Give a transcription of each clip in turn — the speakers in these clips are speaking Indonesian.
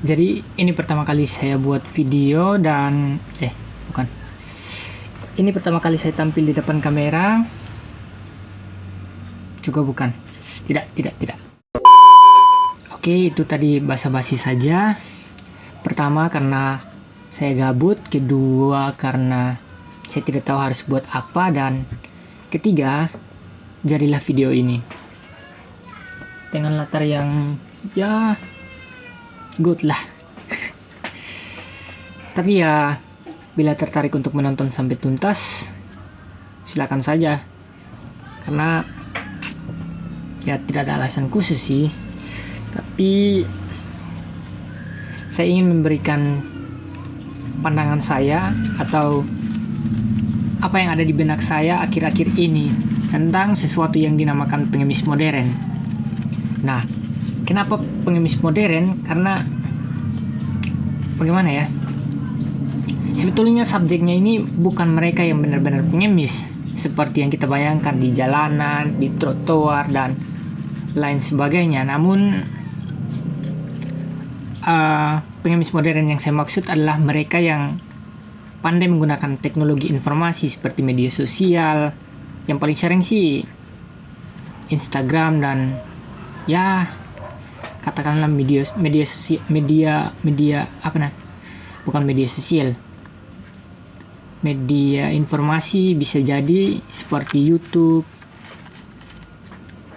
Jadi ini pertama kali saya buat video dan bukan. Ini pertama kali saya tampil di depan kamera. Juga bukan. Tidak. Oke, itu tadi basa-basi saja. Pertama karena saya gabut, kedua karena saya tidak tahu harus buat apa, dan ketiga jadilah video ini dengan latar yang ya good lah. Tapi ya, bila tertarik untuk menonton sampai tuntas, silakan saja. Karena ya tidak ada alasan khusus sih. Tapi saya ingin memberikan pandangan saya atau apa yang ada di benak saya akhir-akhir ini tentang sesuatu yang dinamakan pengemis modern. Nah, kenapa pengemis modern? Karena bagaimana ya? Sebetulnya subjeknya ini bukan mereka yang benar-benar pengemis seperti yang kita bayangkan di jalanan, di trotoar dan lain sebagainya. Namun pengemis modern yang saya maksud adalah mereka yang pandai menggunakan teknologi informasi seperti media sosial, yang paling sering sih Instagram dan ya katakanlah media informasi, bisa jadi seperti YouTube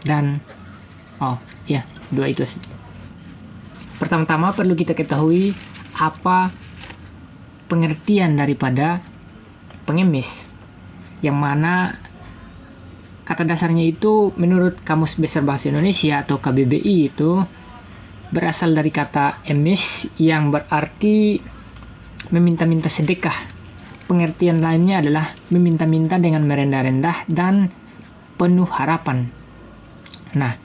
dan dua itu saja. Pertama-tama perlu kita ketahui apa pengertian daripada pengemis, yang mana kata dasarnya itu menurut Kamus Besar Bahasa Indonesia atau KBBI itu berasal dari kata emis yang berarti meminta-minta sedekah. Pengertian lainnya adalah meminta-minta dengan merendah-rendah dan penuh harapan. Nah,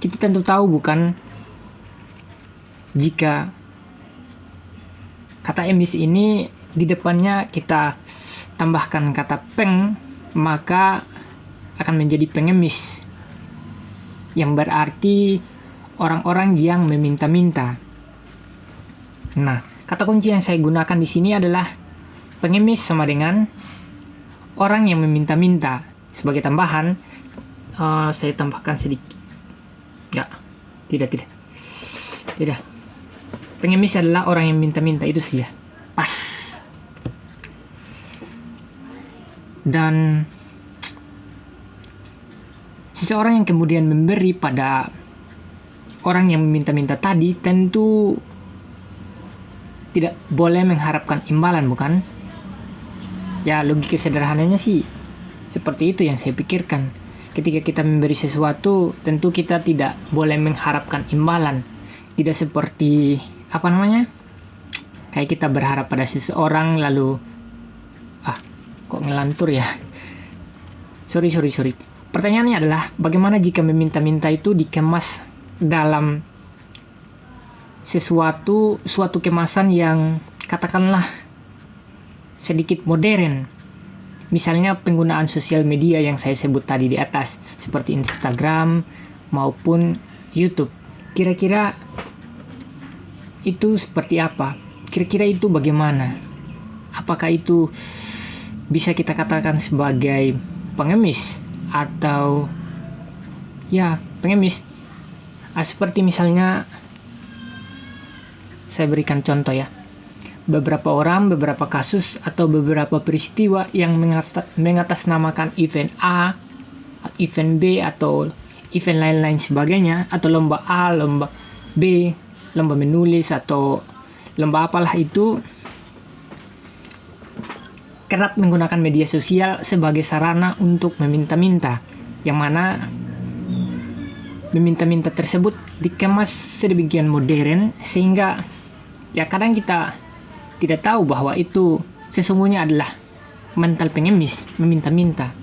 kita tentu tahu bukan, jika kata emis ini di depannya kita tambahkan kata peng, maka akan menjadi pengemis, yang berarti orang-orang yang meminta-minta. Nah, kata kunci yang saya gunakan di sini adalah pengemis sama dengan orang yang meminta-minta. Sebagai tambahan, saya tambahkan sedikit. Tidak. Pengemis adalah orang yang minta-minta, itu saja. Pas. Dan seseorang yang kemudian memberi pada orang yang meminta-minta tadi tentu tidak boleh mengharapkan imbalan, bukan? Ya, logika sederhananya sih seperti itu yang saya pikirkan. Ketika kita memberi sesuatu, tentu kita tidak boleh mengharapkan imbalan. Tidak seperti kayak kita berharap pada seseorang lalu kok ngelantur ya. Sorry. Pertanyaannya adalah bagaimana jika meminta-minta itu dikemas dalam suatu kemasan yang katakanlah sedikit modern. Misalnya penggunaan sosial media yang saya sebut tadi di atas, seperti Instagram maupun YouTube. Kira-kira itu seperti apa? Kira-kira itu bagaimana? Apakah itu bisa kita katakan sebagai pengemis atau ya pengemis? Seperti misalnya saya berikan contoh ya. Beberapa orang, beberapa kasus atau beberapa peristiwa yang mengatasnamakan event A, event B atau event lain-lain sebagainya, atau lomba A, lomba B, lomba menulis atau lomba apalah itu, kerap menggunakan media sosial sebagai sarana untuk meminta-minta, yang mana meminta-minta tersebut dikemas sedemikian modern sehingga ya kadang kita tidak tahu bahwa itu sesungguhnya adalah mental pengemis, meminta-minta.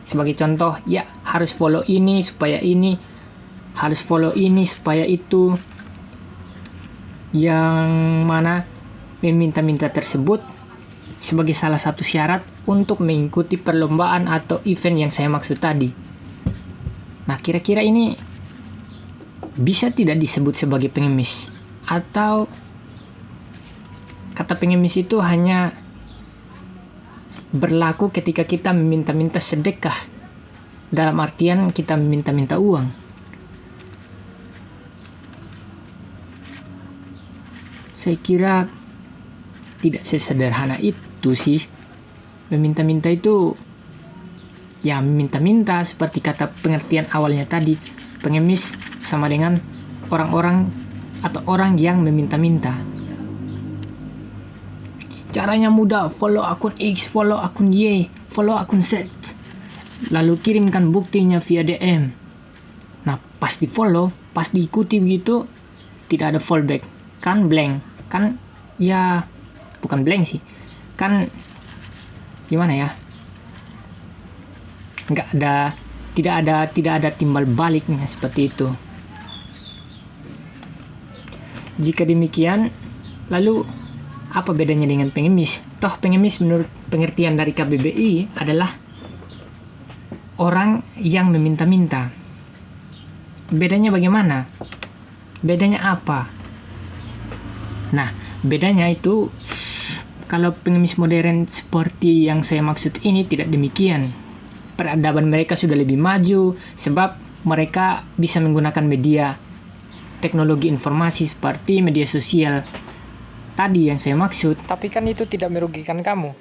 Sebagai contoh, ya harus follow ini supaya ini, harus follow ini supaya itu, yang mana meminta-minta tersebut sebagai salah satu syarat untuk mengikuti perlombaan atau event yang saya maksud tadi. Nah, kira-kira ini bisa tidak disebut sebagai pengemis? Atau kata pengemis itu hanya berlaku ketika kita meminta-minta sedekah, dalam artian kita meminta-minta uang. Saya kira tidak sesederhana itu sih. Meminta-minta itu ya meminta-minta, seperti kata pengertian awalnya tadi. Pengemis sama dengan orang-orang atau orang yang meminta-minta. Caranya mudah, follow akun X, follow akun Y, follow akun Z. Lalu kirimkan buktinya via DM. Nah, pas di follow, pas diikuti begitu, tidak ada fallback. Kan blank. Kan ya, bukan blank sih. Kan gimana ya? Tidak ada timbal baliknya seperti itu. Jika demikian, lalu apa bedanya dengan pengemis? Toh pengemis menurut pengertian dari KBBI adalah orang yang meminta-minta. Bedanya bagaimana? Bedanya apa? Nah, bedanya itu kalau pengemis modern seperti yang saya maksud ini tidak demikian. Peradaban mereka sudah lebih maju sebab mereka bisa menggunakan media teknologi informasi seperti media sosial tadi yang saya maksud. Tapi kan itu tidak merugikan kamu.